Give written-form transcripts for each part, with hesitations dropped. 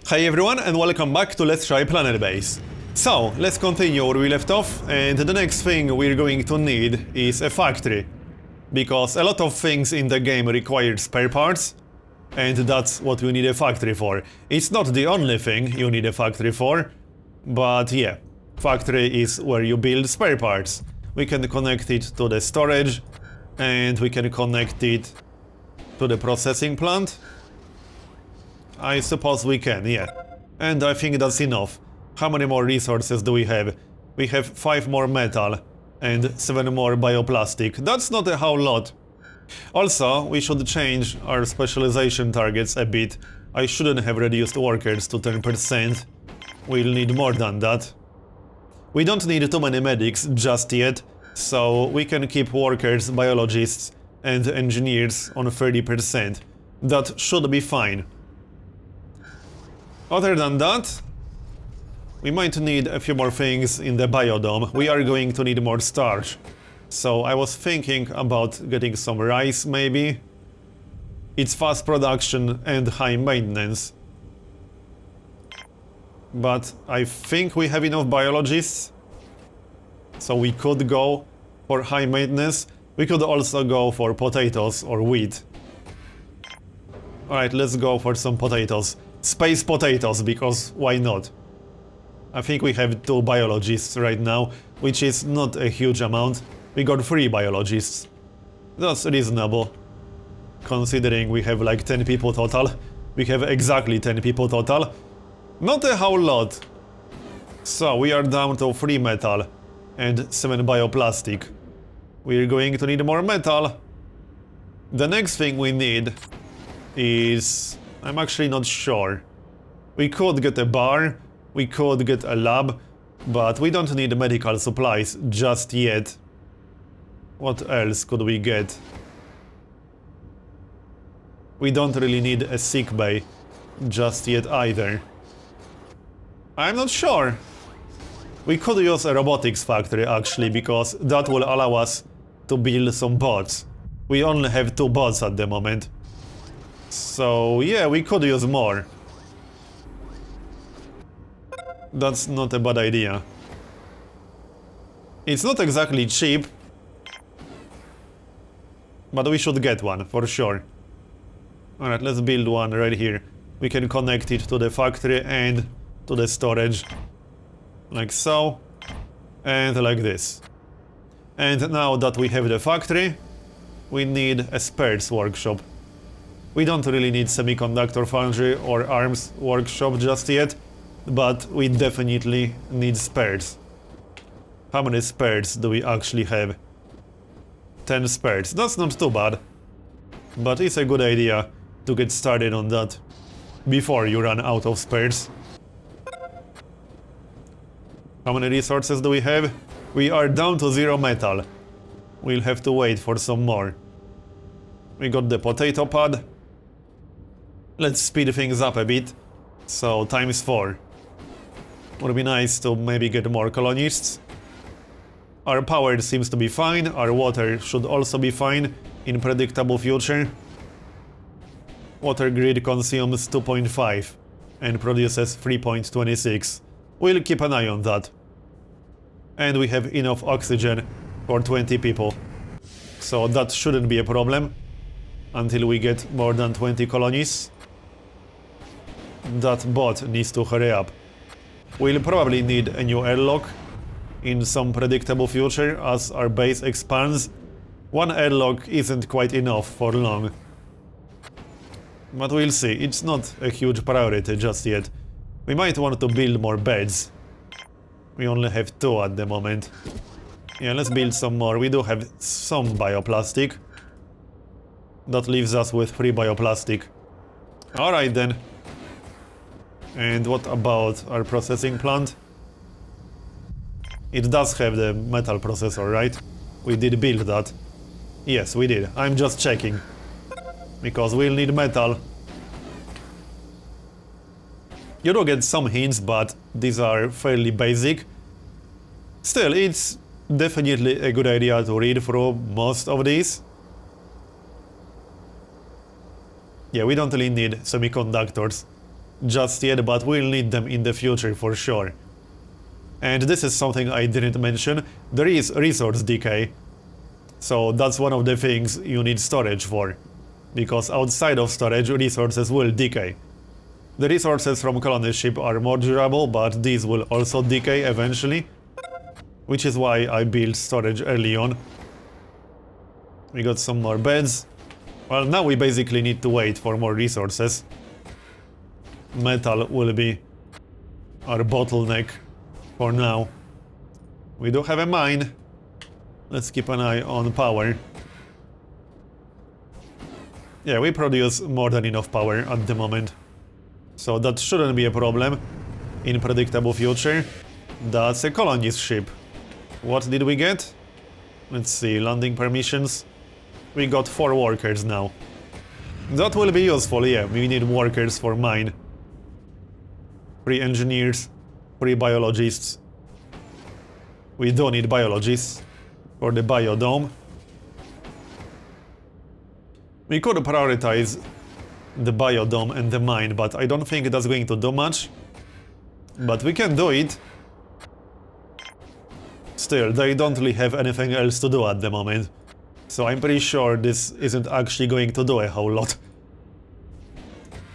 Hi everyone and welcome back to Let's Try Planetbase. So, let's continue where we left off, and the next thing we're going to need is a factory. Because a lot of things in the game require spare parts, and that's what you need a factory for. It's not the only thing you need a factory for, but yeah, factory is where you build spare parts. We can connect it to the storage, and we can connect it to the processing plant. I suppose we can, yeah. And I think that's enough. How many more resources do we have? We have 5 more metal and 7 more bioplastic. That's not a whole lot. Also, we should change our specialization targets a bit. I shouldn't have reduced workers to 10%. We'll need more than that. We don't need too many medics just yet, so we can keep workers, biologists and engineers on 30%. That should be fine. Other than that, we might need a few more things in the biodome. We are going to need more starch. So I was thinking about getting some rice, maybe. It's fast production and high maintenance. But I think we have enough biologists. So we could go for high maintenance. We could also go for potatoes or wheat. Alright, let's go for some potatoes. Space potatoes, because why not? I think we have 2 biologists right now, which is not a huge amount. We got 3 biologists. That's reasonable. Considering we have like 10 people total. We have exactly 10 people total. Not a whole lot. So we are down to 3 metal and 7 bioplastic. We're going to need more metal. The next thing we need is... I'm actually not sure. We could get a bar, we could get a lab, but we don't need medical supplies just yet. What else could we get? We don't really need a sick bay just yet either. I'm not sure. We could use a robotics factory actually, because that will allow us to build some bots. We only have 2 bots at the moment. So yeah, we could use more. That's not a bad idea. It's not exactly cheap, but we should get one, for sure. Alright, let's build one right here. We can connect it to the factory and to the storage. Like so. And like this. And now that we have the factory, we need a spares workshop. We don't really need semiconductor foundry or arms workshop just yet, but we definitely need spares. How many spares do we actually have? 10 spares. That's not too bad. But it's a good idea to get started on that before you run out of spares. How many resources do we have? We are down to 0 metal. We'll have to wait for some more. We got the potato pad. Let's speed things up a bit. So, times 4. Would be nice to maybe get more colonists. Our power seems to be fine. Our water should also be fine in predictable future. Water grid consumes 2.5 and produces 3.26. We'll keep an eye on that. And we have enough oxygen for 20 people. So that shouldn't be a problem until we get more than 20 colonies. That bot needs to hurry up. We'll probably need a new airlock in some predictable future as our base expands. 1 airlock isn't quite enough for long. But we'll see, it's not a huge priority just yet. We might want to build more beds. We only have 2 at the moment. Yeah, let's build some more. We do have some bioplastic. That leaves us with 3 bioplastic. Alright then. And what about our processing plant? It does have the metal processor, right? We did build that. Yes, we did. I'm just checking. Because we'll need metal. You do get some hints, but these are fairly basic. Still, it's definitely a good idea to read through most of these. Yeah, we don't really need semiconductors. just yet, but we'll need them in the future for sure. And this is something I didn't mention. There is resource decay. So that's one of the things you need storage for. Because outside of storage, resources will decay. The resources from colony ship are more durable, but these will also decay eventually. Which is why I built storage early on. We got some more beds. Well, now we basically need to wait for more resources. Metal will be our bottleneck for now. We do have a mine. Let's keep an eye on power. Yeah, we produce more than enough power at the moment. So that shouldn't be a problem in predictable future. That's a colonist ship. What did we get? Let's see, landing permissions. We got 4 workers now. That will be useful, yeah, we need workers for mine. 3 engineers, 3 biologists. We don't need biologists for the biodome. We could prioritize the biodome and the mine, but I don't think that's going to do much. But we can do it. Still, they don't really have anything else to do at the moment. So I'm pretty sure this isn't actually going to do a whole lot.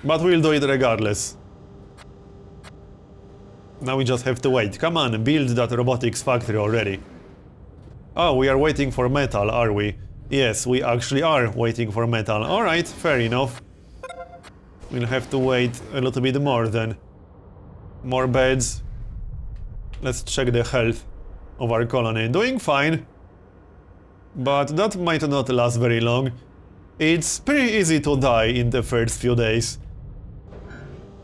But we'll do it regardless. Now we just have to wait. Come on, build that robotics factory already. Oh, we are waiting for metal, are we? Yes, we actually are waiting for metal. Alright, fair enough. We'll have to wait a little bit more then. More beds. Let's check the health of our colony. Doing fine. But that might not last very long. It's pretty easy to die in the first few days.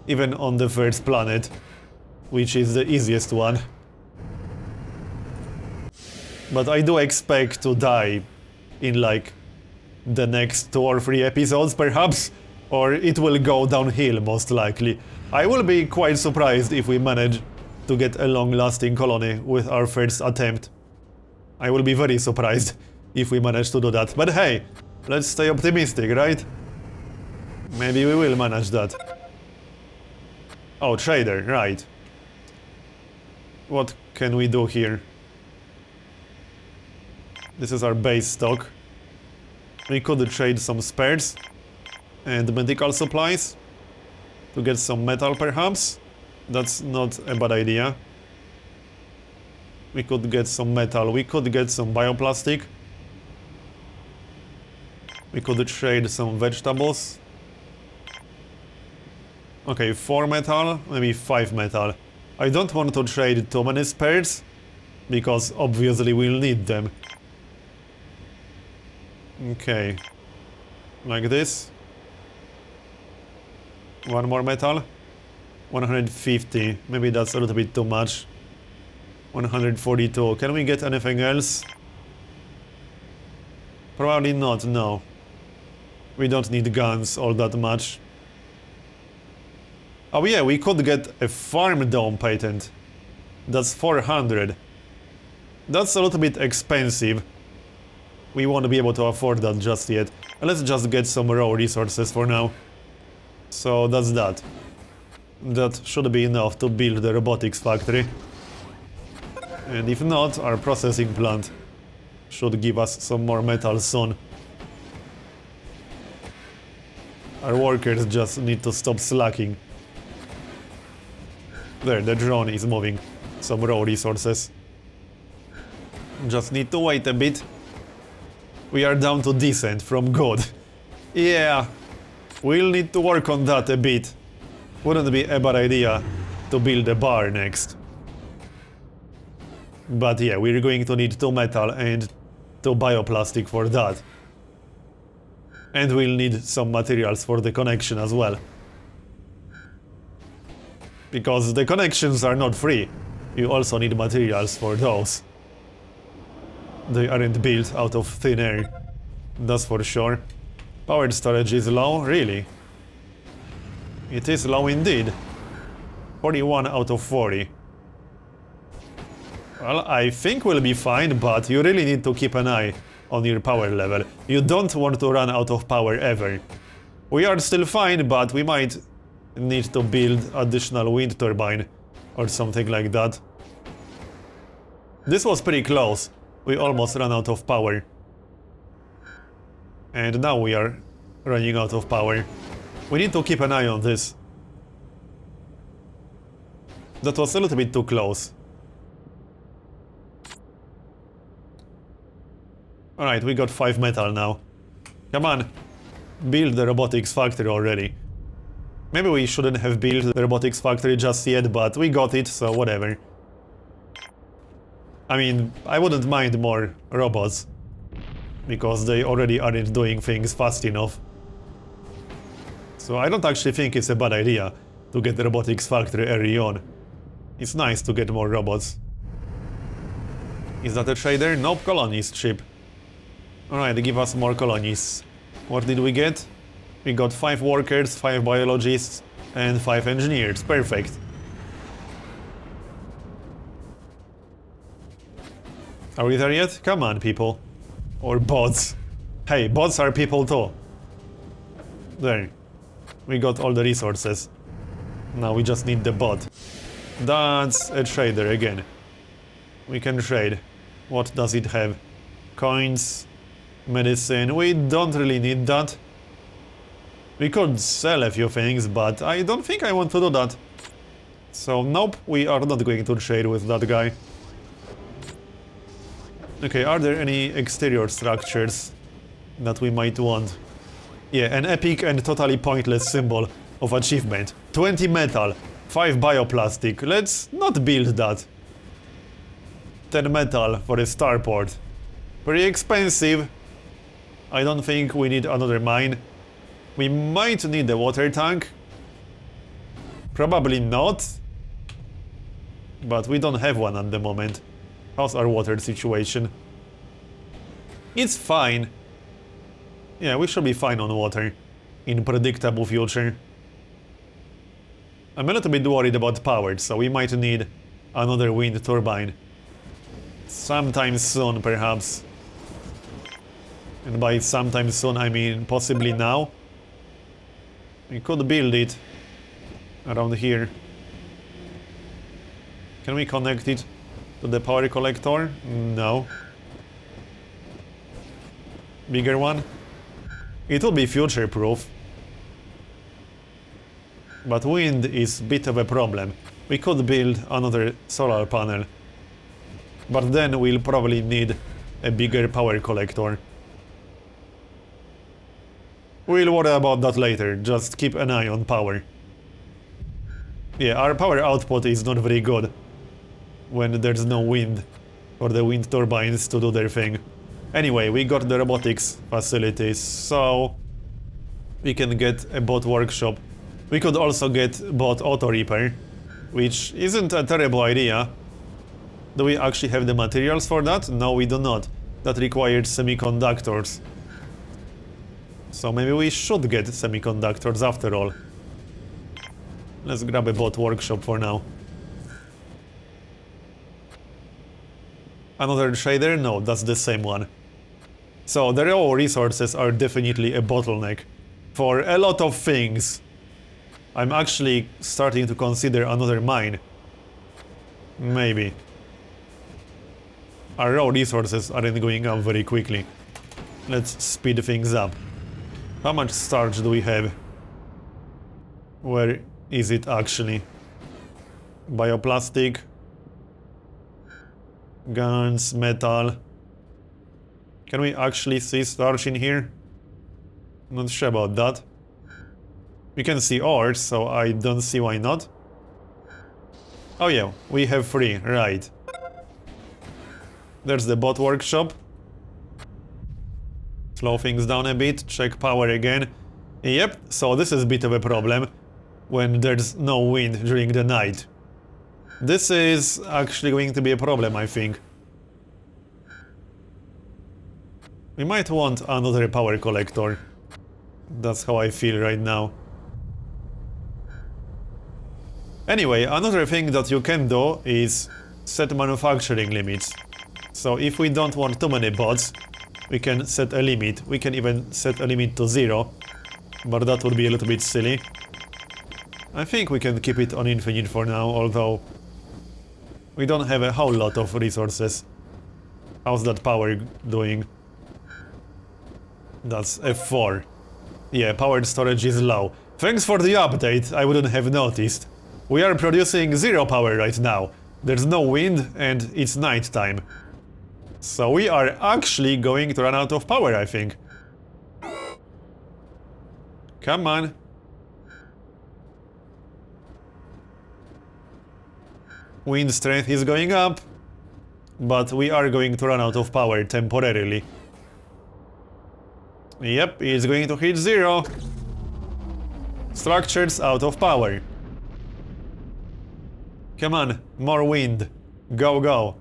Even on the first planet, which is the easiest one. But I do expect to die in like the next 2 or 3 episodes perhaps, or it will go downhill most likely. I will be quite surprised if we manage to get a long-lasting colony with our first attempt. I will be very surprised if we manage to do that. But hey, let's stay optimistic, right? Maybe we will manage that. Oh, trader, right. What can we do here? This is our base stock. We could trade some spares and medical supplies to get some metal perhaps. That's not a bad idea. We could get some metal, we could get some bioplastic. We could trade some vegetables. Okay, 4 metal, maybe 5 metal. I don't want to trade too many spares, because obviously we'll need them. Okay. Like this. 1 more metal. 150. Maybe that's a little bit too much. 142. Can we get anything else? Probably not, no. We don't need guns all that much. Oh yeah, we could get a farm dome patent. That's 400. That's a little bit expensive. We won't be able to afford that just yet. Let's just get some raw resources for now. So that's that. That should be enough to build the robotics factory. And if not, our processing plant should give us some more metal soon. Our workers just need to stop slacking. There, the drone is moving some raw resources. Just need to wait a bit. We are down to decent from good. Yeah, we'll need to work on that a bit. Wouldn't be a bad idea to build a bar next. But yeah, we're going to need 2 metal and 2 bioplastic for that. And we'll need some materials for the connection as well. Because the connections are not free. You also need materials for those. They aren't built out of thin air. That's for sure. Power storage is low, really? It is low indeed. 41 out of 40. Well, I think we'll be fine, but you really need to keep an eye on your power level. You don't want to run out of power ever. We are still fine, but we might need to build additional wind turbine or something like that. This was pretty close. We almost ran out of power. And now we are running out of power. We need to keep an eye on this. That was a little bit too close. Alright, we got 5 metal now. Come on, build the robotics factory already. Maybe we shouldn't have built the robotics factory just yet, but we got it, so whatever. I mean, I wouldn't mind more robots, because they already aren't doing things fast enough. So I don't actually think it's a bad idea to get the robotics factory early on. It's nice to get more robots. Is that a trader? Nope, colonist ship. Alright, give us more colonies. What did we get? We got 5 workers, 5 biologists, and 5 engineers. Perfect. Are we there yet? Come on, people. Or bots. Hey, bots are people too. There. We got all the resources. Now we just need the bot. That's a trader again. We can trade. What does it have? Coins, medicine. We don't really need that. We could sell a few things, but I don't think I want to do that. So nope, we are not going to trade with that guy. Okay, are there any exterior structures that we might want? Yeah, an epic and totally pointless symbol of achievement. 20 metal, 5 bioplastic. Let's not build that. 10 metal for a starport. Pretty expensive. I don't think we need another mine. We might need a water tank. Probably not. But we don't have one at the moment. How's our water situation? It's fine. Yeah, we should be fine on water. In predictable future. I'm a little bit worried about power, so we might need another wind turbine. Sometime soon, perhaps. And by sometime soon, I mean possibly now. We could build it around here. Can we connect it to the power collector? No. Bigger one? It will be future-proof. But wind is a bit of a problem. We could build another solar panel. But then we'll probably need a bigger power collector. We'll worry about that later, just keep an eye on power. Yeah, our power output is not very good when there's no wind for the wind turbines to do their thing. Anyway, we got the robotics facilities, so we can get a bot workshop. We could also get bot auto repair, which isn't a terrible idea. Do we actually have the materials for that? No, we do not. That requires semiconductors. So maybe we should get semiconductors after all. Let's grab a bot workshop for now. Another trader? No, that's the same one. So the raw resources are definitely a bottleneck for a lot of things. I'm actually starting to consider another mine. Maybe. Our raw resources aren't going up very quickly. Let's speed things up. How much starch do we have? Where is it actually? Bioplastic. Guns, metal. Can we actually see starch in here? Not sure about that. We can see ores, so I don't see why not. Oh yeah, we have 3, right. There's the bot workshop. Slow things down a bit, check power again. Yep, so this is a bit of a problem when there's no wind during the night. This is actually going to be a problem, I think. We might want another power collector. That's how I feel right now. Anyway, another thing that you can do is set manufacturing limits. So if we don't want too many bots, we can set a limit. We can even set a limit to 0, but that would be a little bit silly. I think we can keep it on infinite for now, although we don't have a whole lot of resources. How's that power doing? That's F4. Yeah, power storage is low. Thanks for the update, I wouldn't have noticed. We are producing 0 power right now. There's no wind and it's night time. So we are actually going to run out of power, I think. Come on. Wind strength is going up, but we are going to run out of power temporarily. Yep, it's going to hit 0. Structures out of power. Come on, more wind. Go, go.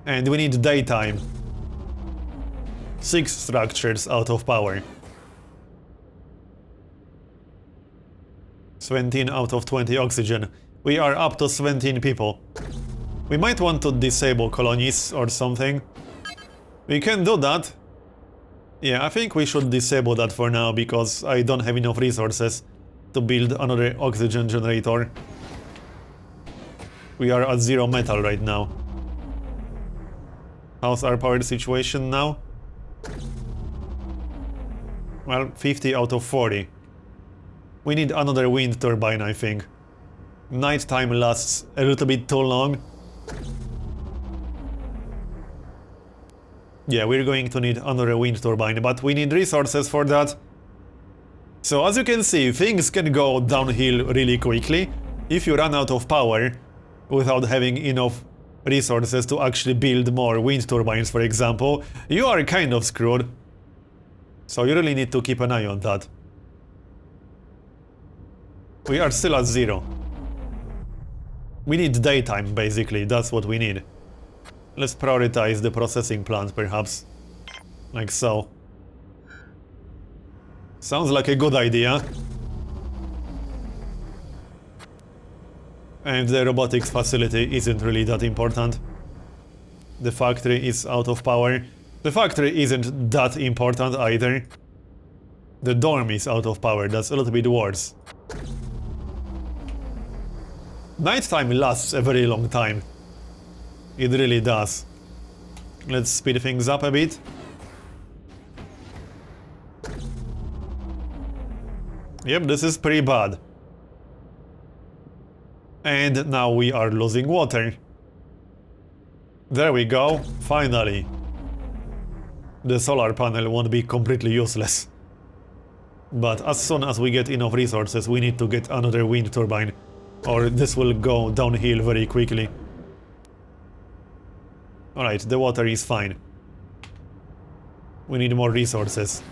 And we need daytime. 6 structures out of power. 17 out of 20 oxygen. We are up to 17 people. We might want to disable colonies or something. We can do that. Yeah, I think we should disable that for now because I don't have enough resources to build another oxygen generator. We are at 0 metal right now. How's our power situation now? Well, 50 out of 40. We need another wind turbine, I think. Nighttime lasts a little bit too long. Yeah, we're going to need another wind turbine, but we need resources for that. So as you can see, things can go downhill really quickly if you run out of power without having enough resources to actually build more wind turbines, for example. You are kind of screwed. So you really need to keep an eye on that. We are still at 0. We need daytime, basically, that's what we need. Let's prioritize the processing plant, perhaps. Like so. Sounds like a good idea. And the robotics facility isn't really that important. The factory is out of power. The factory isn't that important either. The dorm is out of power, that's a little bit worse. Nighttime lasts a very long time. It really does. Let's speed things up a bit. Yep, this is pretty bad. And now we are losing water. There we go, finally. The solar panel won't be completely useless. But as soon as we get enough resources, we need to get another wind turbine, or this will go downhill very quickly. Alright, the water is fine. We need more resources.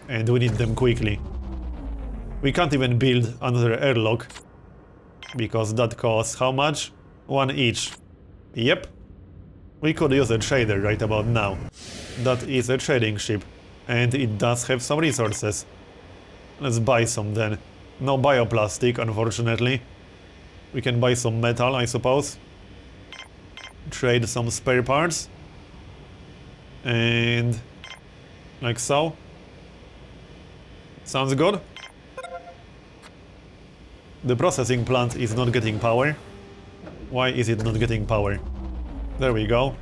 And we need them quickly. We can't even build another airlock. Because that costs how much? 1 each. Yep. We could use a trader right about now. That is a trading ship. And it does have some resources. Let's buy some then. No bioplastic, unfortunately. We can buy some metal, I suppose. Trade some spare parts. And... like so. Sounds good. The processing plant is not getting power. Why is it not getting power? There we go.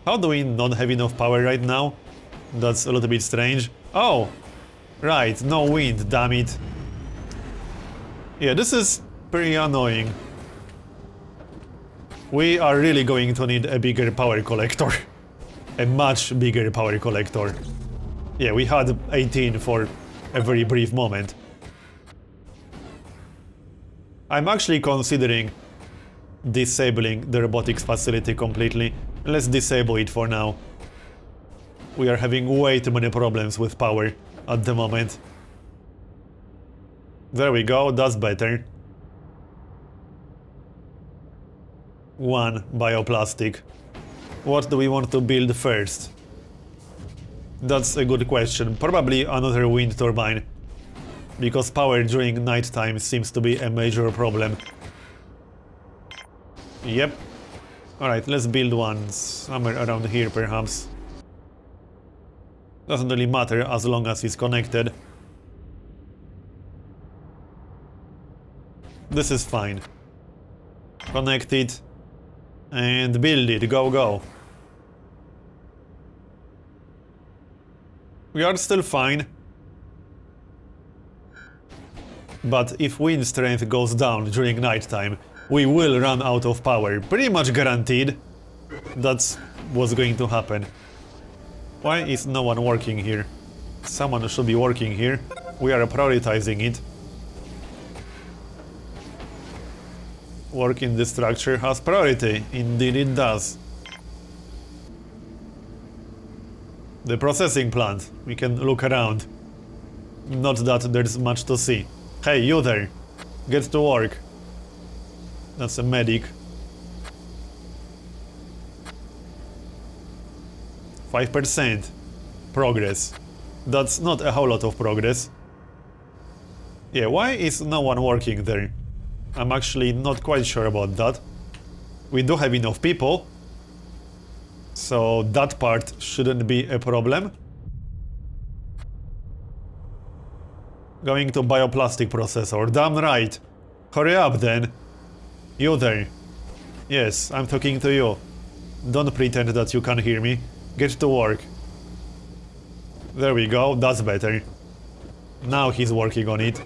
How do we not have enough power right now? That's a little bit strange. Oh! Right, no wind, damn it. Yeah, this is pretty annoying. We are really going to need a bigger power collector. A much bigger power collector. Yeah, we had 18 for a very brief moment. I'm actually considering disabling the robotics facility completely. Let's disable it for now. We are having way too many problems with power at the moment. There we go, that's better. 1 bioplastic. What do we want to build first? That's a good question. Probably another wind turbine. Because power during nighttime seems to be a major problem. Yep. Alright, let's build one somewhere around here, perhaps. Doesn't really matter as long as it's connected. This is fine. Connect it and build it. Go, go. We are still fine. But if wind strength goes down during nighttime, we will run out of power. Pretty much guaranteed. That's what's going to happen. Why is no one working here? Someone should be working here. We are prioritizing it. Work in this structure has priority. Indeed it does. The processing plant. We can look around. Not that there's much to see. Hey, you there. Get to work. That's a medic. 5% progress. That's not a whole lot of progress. Yeah, why is no one working there? I'm actually not quite sure about that. We do have enough people, so that part shouldn't be a problem. Going to bioplastic processor, damn right. Hurry up then. You there. Yes, I'm talking to you. Don't pretend that you can't hear me. Get to work. There we go, that's better. Now he's working on it.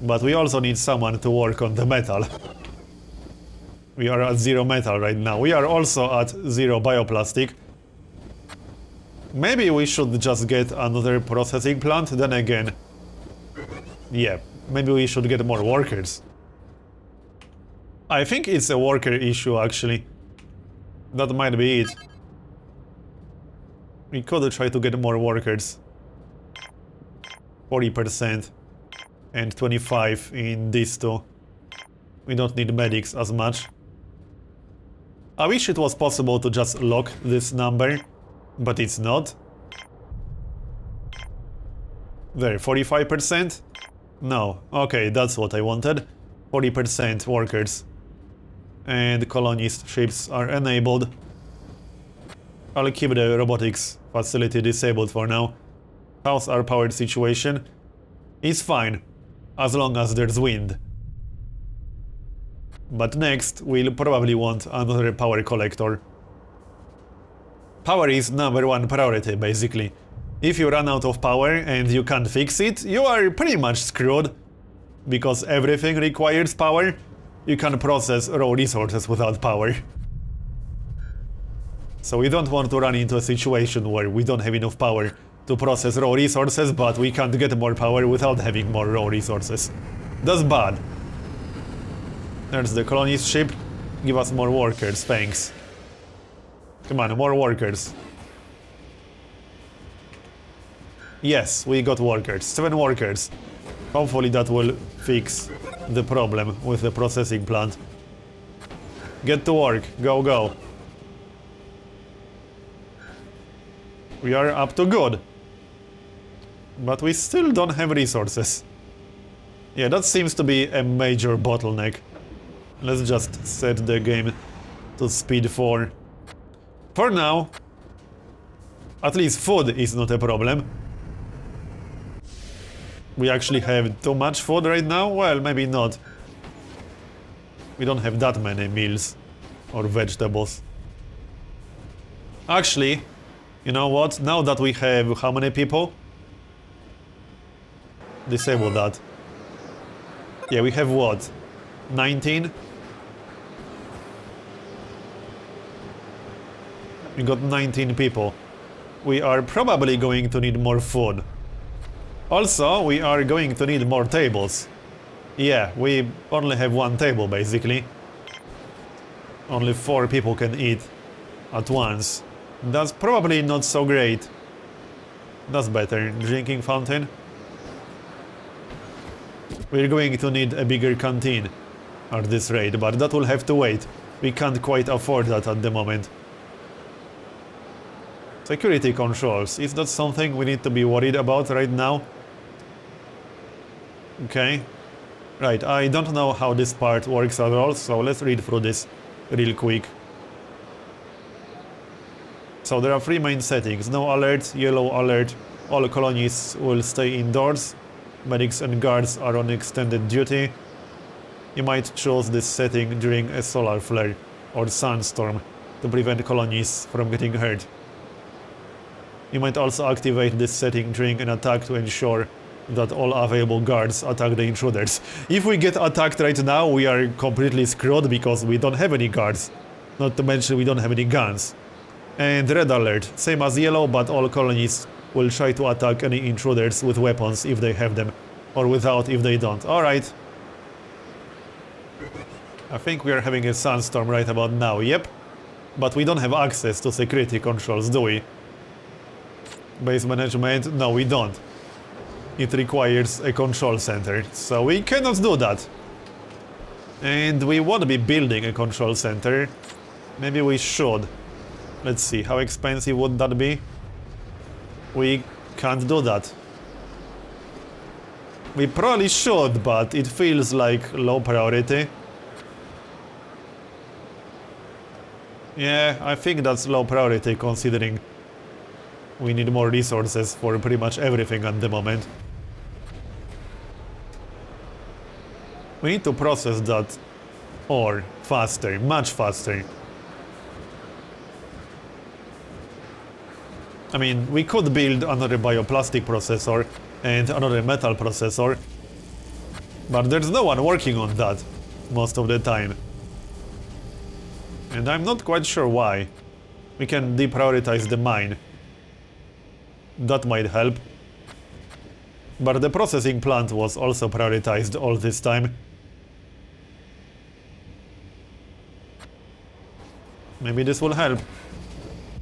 But we also need someone to work on the metal. We are at 0 metal right now. We are also at 0 bioplastic. Maybe we should just get another processing plant, then again. Yeah, maybe we should get more workers. I think it's a worker issue actually. That might be it. We could try to get more workers. 40%. And 25 in these two. We don't need medics as much. I wish it was possible to just lock this number, but it's not. There, 45%? No, okay, that's what I wanted. 40% workers. And colonist ships are enabled. I'll keep the robotics facility disabled for now. How's our powered situation? It's fine. As long as there's wind. But next, we'll probably want another power collector. Power is #1 priority, basically. If you run out of power and you can't fix it, you are pretty much screwed. Because everything requires power, you can't process raw resources without power. So we don't want to run into a situation where we don't have enough power to process raw resources, but we can't get more power without having more raw resources. That's bad. There's the colonist ship. Give us more workers, thanks. Come on, more workers. Yes, we got workers. 7 workers. Hopefully that will fix the problem with the processing plant. Get to work. Go, go. We are up to good. But we still don't have resources. Yeah, that seems to be a major bottleneck. Let's just set the game to speed 4. For now, at least food is not a problem. We actually have too much food right now? Well, maybe not. We don't have that many meals or vegetables. Actually, you know what? Now that we have how many people? Disable that. Yeah, we have what? 19? We got 19 people. We are probably going to need more food. Also, we are going to need more tables. Yeah, we only have 1 table, basically. Only 4 people can eat at once. That's probably not so great. That's better. Drinking fountain. We're going to need a bigger canteen at this rate, but that will have to wait. We can't quite afford that at the moment. Security controls. Is that something we need to be worried about right now? Okay. Right, I don't know how this part works at all, so let's read through this real quick. So there are 3 main settings. No alert, yellow alert, all colonies will stay indoors. Medics and guards are on extended duty. You might choose this setting during a solar flare or sunstorm to prevent colonies from getting hurt. You might also activate this setting during an attack to ensure that all available guards attack the intruders. If we get attacked right now, we are completely screwed because we don't have any guards. Not to mention we don't have any guns. And red alert, same as yellow, but all colonies will try to attack any intruders with weapons if they have them, or without if they don't. Alright. I think we are having a sunstorm right about now, yep. But we don't have access to security controls, do we? Base management? No, we don't. It requires a control center, so we cannot do that. And we want to be building a control center. Maybe we should. Let's see, how expensive would that be? We can't do that. We probably should, but it feels like low priority. Yeah, I think that's low priority considering we need more resources for pretty much everything at the moment. We need to process that ore faster, much faster. I mean, we could build another bioplastic processor and another metal processor, but there's no one working on that most of the time. And I'm not quite sure why. We can deprioritize the mine. That might help. But the processing plant was also prioritized all this time. Maybe this will help.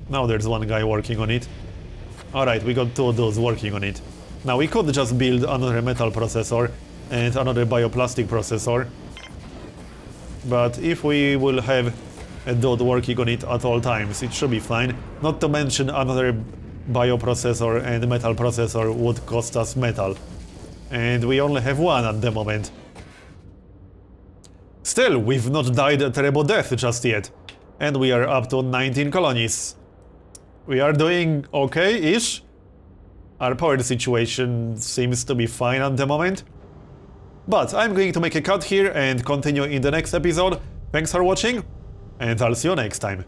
Now there's one guy working on it. Alright, we got 2 dudes working on it. Now we could just build another metal processor and another bioplastic processor. But if we will have a dude working on it at all times, it should be fine. Not to mention another bioprocessor and metal processor would cost us metal. And we only have 1 at the moment. Still, we've not died a terrible death just yet. And we are up to 19 colonies. We are doing okay-ish. Our power situation seems to be fine at the moment. But I'm going to make a cut here and continue in the next episode. Thanks for watching, and I'll see you next time.